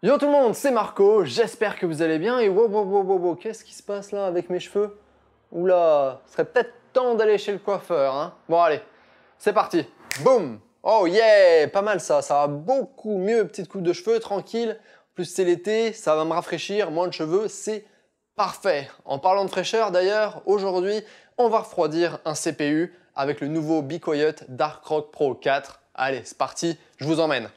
Yo tout le monde, c'est Marco, j'espère que vous allez bien et wow, qu'est-ce qui se passe là avec mes cheveux? Oula, ce serait peut-être temps d'aller chez le coiffeur, hein. Bon allez, c'est parti, boum. Oh yeah, pas mal ça va beaucoup mieux, petite coupe de cheveux, tranquille. En plus c'est l'été, ça va me rafraîchir, moins de cheveux, c'est parfait. En parlant de fraîcheur d'ailleurs, aujourd'hui, on va refroidir un CPU avec le nouveau Be Quiet Dark Rock Pro 4. Allez, c'est parti, je vous emmène.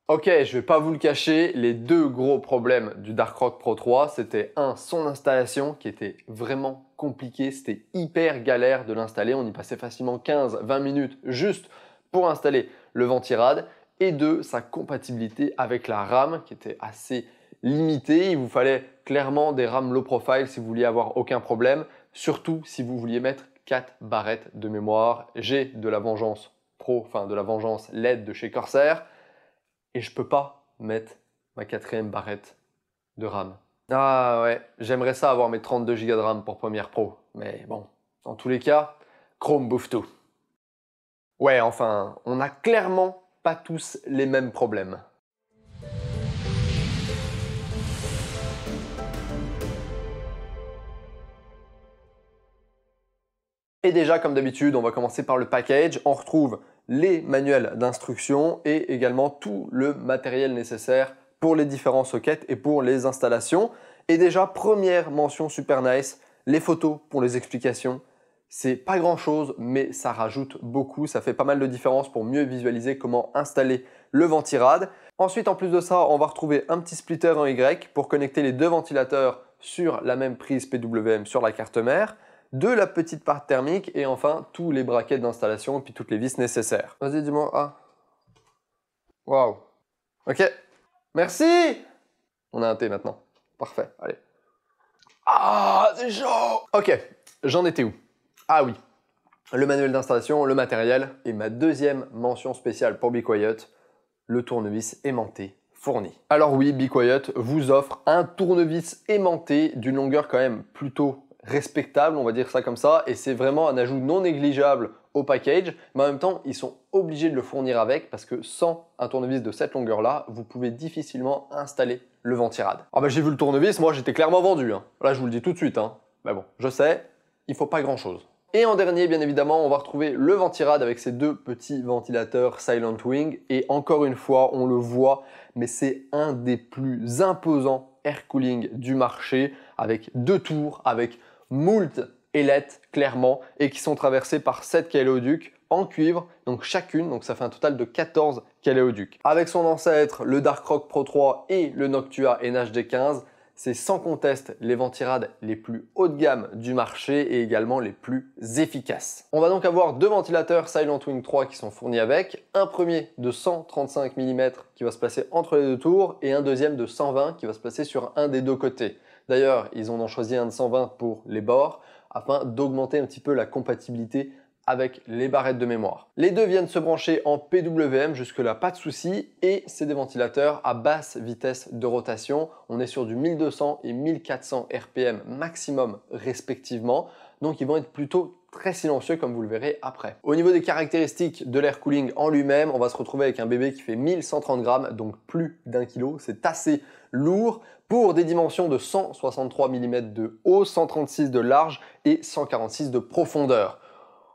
Ok, je vais pas vous le cacher, les deux gros problèmes du Dark Rock Pro 3, c'était son installation qui était vraiment compliqué, c'était hyper galère de l'installer, on y passait facilement 15-20 minutes juste pour installer le ventirad, et deux, sa compatibilité avec la RAM qui était assez limitée, il vous fallait clairement des RAM low profile si vous vouliez avoir aucun problème, surtout si vous vouliez mettre 4 barrettes de mémoire. J'ai de la Vengeance Pro, enfin de la Vengeance LED de chez Corsair, et je peux pas mettre ma 4e barrette de RAM. Ah ouais, j'aimerais ça avoir mes 32 Go de RAM pour Premiere Pro, mais bon, dans tous les cas, Chrome bouffe tout. Ouais, enfin, on n'a clairement pas tous les mêmes problèmes. Et déjà, comme d'habitude, on va commencer par le package. On retrouve les manuels d'instruction et également tout le matériel nécessaire pour les différents sockets et pour les installations. Et déjà, première mention super nice, les photos pour les explications. C'est pas grand chose, mais ça rajoute beaucoup. Ça fait pas mal de différence pour mieux visualiser comment installer le ventirad. Ensuite, en plus de ça, on va retrouver un petit splitter en Y pour connecter les deux ventilateurs sur la même prise PWM sur la carte mère, de la petite part thermique et enfin tous les brackets d'installation et puis toutes les vis nécessaires. Vas-y, dis-moi. Ah. Waouh. Ok. Merci. On a un thé maintenant. Parfait. Allez. Ah, c'est chaud. Ok. J'en étais où? Ah oui. Le manuel d'installation, le matériel et ma deuxième mention spéciale pour Be Quiet, le tournevis aimanté fourni. Alors oui, Be Quiet vous offre un tournevis aimanté d'une longueur quand même plutôt respectable, on va dire ça comme ça, et c'est vraiment un ajout non négligeable au package, mais en même temps, ils sont obligés de le fournir avec parce que sans un tournevis de cette longueur-là, vous pouvez difficilement installer le ventirad. Ah bah j'ai vu le tournevis, moi j'étais clairement vendu, hein. Là je vous le dis tout de suite, hein. Mais bon, je sais, il faut pas grand-chose. Et en dernier, bien évidemment, on va retrouver le ventirad avec ses deux petits ventilateurs Silent Wing, et encore une fois, on le voit, mais c'est un des plus imposants air cooling du marché, avec deux tours, avec moult ailettes clairement, et qui sont traversées par 7 caléoducs en cuivre, donc chacune, donc ça fait un total de 14 caléoducs. Avec son ancêtre, le Dark Rock Pro 3 et le Noctua NHD15, c'est sans conteste les ventirades les plus haut de gamme du marché et également les plus efficaces. On va donc avoir deux ventilateurs Silent Wing 3 qui sont fournis avec, un premier de 135 mm qui va se placer entre les deux tours et un deuxième de 120 qui va se placer sur un des deux côtés. D'ailleurs, ils en ont choisi un de 120 pour les bords afin d'augmenter un petit peu la compatibilité avec les barrettes de mémoire. Les deux viennent se brancher en PWM, jusque-là pas de souci, et c'est des ventilateurs à basse vitesse de rotation. On est sur du 1200 et 1400 RPM maximum respectivement, donc ils vont être plutôt très silencieux comme vous le verrez après. Au niveau des caractéristiques de l'air cooling en lui-même, on va se retrouver avec un bébé qui fait 1130 grammes, donc plus d'1 kg, c'est assez lourd, pour des dimensions de 163 mm de haut, 136 de large et 146 de profondeur.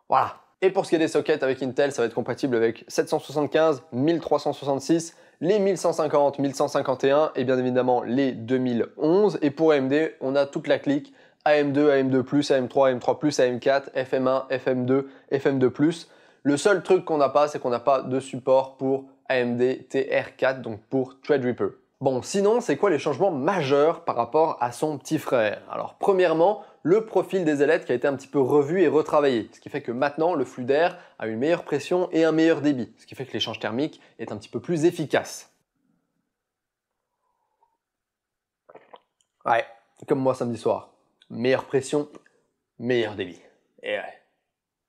Voilà. Et pour ce qui est des sockets avec Intel, ça va être compatible avec 775, 1366, les 1150, 1151 et bien évidemment les 2011. Et pour AMD, on a toute la clique AM2, AM2+, AM3, AM3+, AM4, FM1, FM2, FM2+. Le seul truc qu'on n'a pas, c'est qu'on n'a pas de support pour AMD TR4, donc pour Threadripper. Bon, sinon, c'est quoi les changements majeurs par rapport à son petit frère? Alors, premièrement, le profil des ailettes qui a été un petit peu revu et retravaillé, ce qui fait que maintenant, le flux d'air a une meilleure pression et un meilleur débit, ce qui fait que l'échange thermique est un petit peu plus efficace. Ouais, comme moi samedi soir. Meilleure pression, meilleur débit. Et ouais.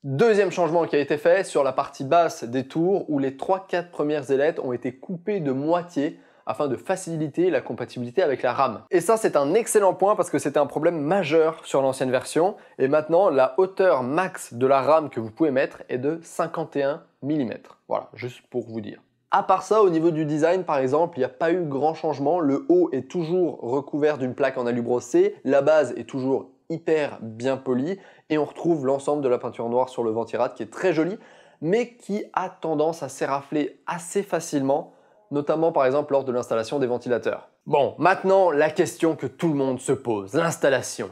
Deuxième changement qui a été fait sur la partie basse des tours où les 3-4 premières ailettes ont été coupées de moitié afin de faciliter la compatibilité avec la RAM. Et ça, c'est un excellent point parce que c'était un problème majeur sur l'ancienne version. Et maintenant, la hauteur max de la RAM que vous pouvez mettre est de 51 mm. Voilà, juste pour vous dire. À part ça, au niveau du design par exemple, il n'y a pas eu grand changement. Le haut est toujours recouvert d'une plaque en alu brossé, la base est toujours hyper bien polie et on retrouve l'ensemble de la peinture noire sur le ventirad qui est très joli, mais qui a tendance à s'érafler assez facilement, notamment par exemple lors de l'installation des ventilateurs. Bon, maintenant la question que tout le monde se pose, l'installation.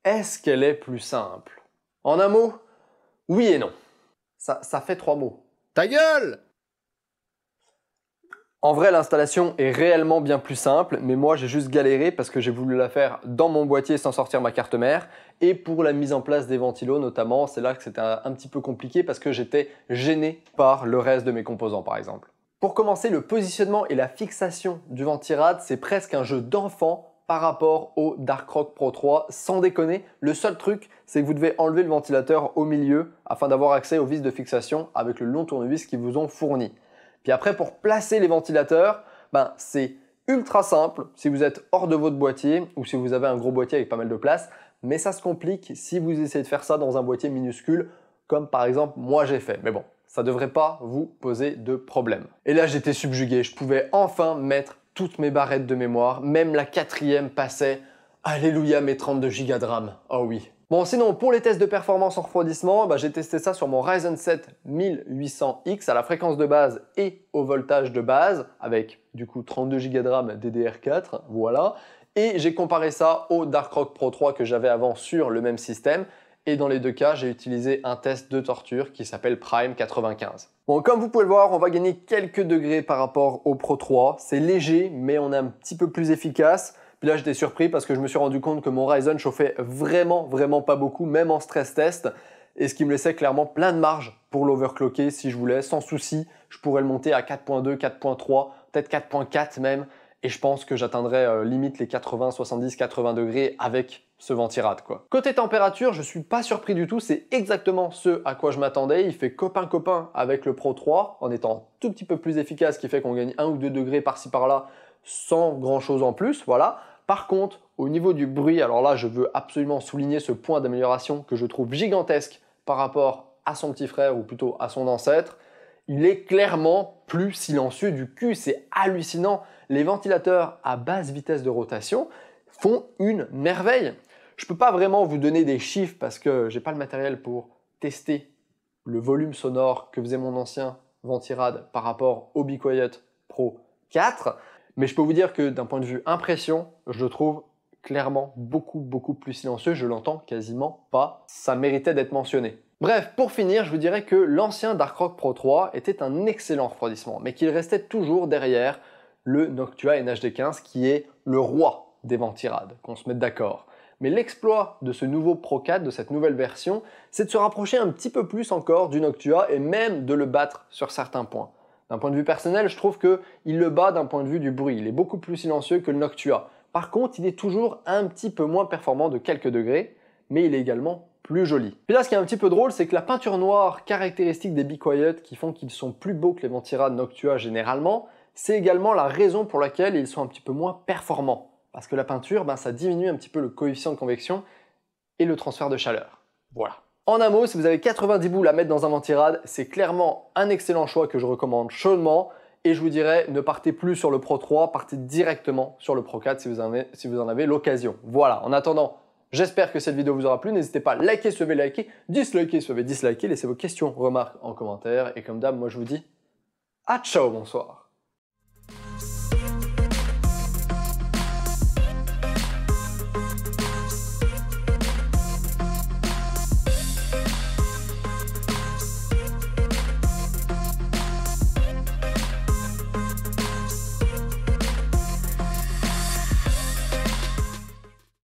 Est-ce qu'elle est plus simple? En un mot, oui et non. Ça fait 3 mots. Ta gueule! En vrai, l'installation est réellement bien plus simple, mais moi j'ai juste galéré parce que j'ai voulu la faire dans mon boîtier sans sortir ma carte mère. Et pour la mise en place des ventilos notamment, c'est là que c'était un petit peu compliqué parce que j'étais gêné par le reste de mes composants par exemple. Pour commencer, le positionnement et la fixation du ventirad, c'est presque un jeu d'enfant par rapport au Darkrock Pro 3, sans déconner. Le seul truc, c'est que vous devez enlever le ventilateur au milieu afin d'avoir accès aux vis de fixation avec le long tournevis qu'ils vous ont fourni. Puis après, pour placer les ventilateurs, c'est ultra simple si vous êtes hors de votre boîtier ou si vous avez un gros boîtier avec pas mal de place, mais ça se complique si vous essayez de faire ça dans un boîtier minuscule, comme par exemple moi j'ai fait. Mais bon, ça ne devrait pas vous poser de problème. Et là, j'étais subjugué, je pouvais enfin mettre toutes mes barrettes de mémoire, même la 4e passait. Alléluia mes 32 Go de RAM, oh oui. Bon, sinon, pour les tests de performance en refroidissement, j'ai testé ça sur mon Ryzen 7 1800X à la fréquence de base et au voltage de base, avec du coup 32 Go de RAM DDR4, voilà. Et j'ai comparé ça au Darkrock Pro 3 que j'avais avant sur le même système. Et dans les deux cas, j'ai utilisé un test de torture qui s'appelle Prime 95. Bon, comme vous pouvez le voir, on va gagner quelques degrés par rapport au Pro 3. C'est léger, mais on est un petit peu plus efficace. Puis là, j'étais surpris parce que je me suis rendu compte que mon Ryzen chauffait vraiment pas beaucoup, même en stress test, et ce qui me laissait clairement plein de marge pour l'overclocker si je voulais, sans souci. Je pourrais le monter à 4.2, 4.3, peut-être 4.4 même, et je pense que j'atteindrais limite les 80, 70, 80 degrés avec ce ventirad, quoi. Côté température, je suis pas surpris du tout, c'est exactement ce à quoi je m'attendais. Il fait copain avec le Pro 3 en étant un tout petit peu plus efficace, ce qui fait qu'on gagne 1 ou 2 degrés par-ci par-là sans grand chose en plus, voilà. Par contre, au niveau du bruit, alors là, je veux absolument souligner ce point d'amélioration que je trouve gigantesque par rapport à son petit frère ou plutôt à son ancêtre. Il est clairement plus silencieux du cul, c'est hallucinant. Les ventilateurs à basse vitesse de rotation font une merveille. Je ne peux pas vraiment vous donner des chiffres parce que j'ai pas le matériel pour tester le volume sonore que faisait mon ancien ventirad par rapport au Be Quiet Pro 4. Mais je peux vous dire que d'un point de vue impression, je le trouve clairement beaucoup plus silencieux. Je l'entends quasiment pas. Ça méritait d'être mentionné. Bref, pour finir, je vous dirais que l'ancien Darkrock Pro 3 était un excellent refroidissement, mais qu'il restait toujours derrière le Noctua NHD15 qui est le roi des ventirades, qu'on se mette d'accord. Mais l'exploit de ce nouveau Pro 4, de cette nouvelle version, c'est de se rapprocher un petit peu plus encore du Noctua et même de le battre sur certains points. D'un point de vue personnel, je trouve qu'il le bat d'un point de vue du bruit. Il est beaucoup plus silencieux que le Noctua. Par contre, il est toujours un petit peu moins performant de quelques degrés, mais il est également plus joli. Puis là, ce qui est un petit peu drôle, c'est que la peinture noire caractéristique des Be Quiet, qui font qu'ils sont plus beaux que les ventirad Noctua généralement, c'est également la raison pour laquelle ils sont un petit peu moins performants. Parce que la peinture, ça diminue un petit peu le coefficient de convection et le transfert de chaleur. Voilà. En un mot, si vous avez 90 boules à mettre dans un ventirad, c'est clairement un excellent choix que je recommande chaudement. Et je vous dirais, ne partez plus sur le Pro 3, partez directement sur le Pro 4 si vous en avez l'occasion. Voilà, en attendant, j'espère que cette vidéo vous aura plu. N'hésitez pas à liker si vous avez liké, disliker si vous avez disliké, laissez vos questions, remarques en commentaire. Et comme d'hab, moi je vous dis à ciao, bonsoir.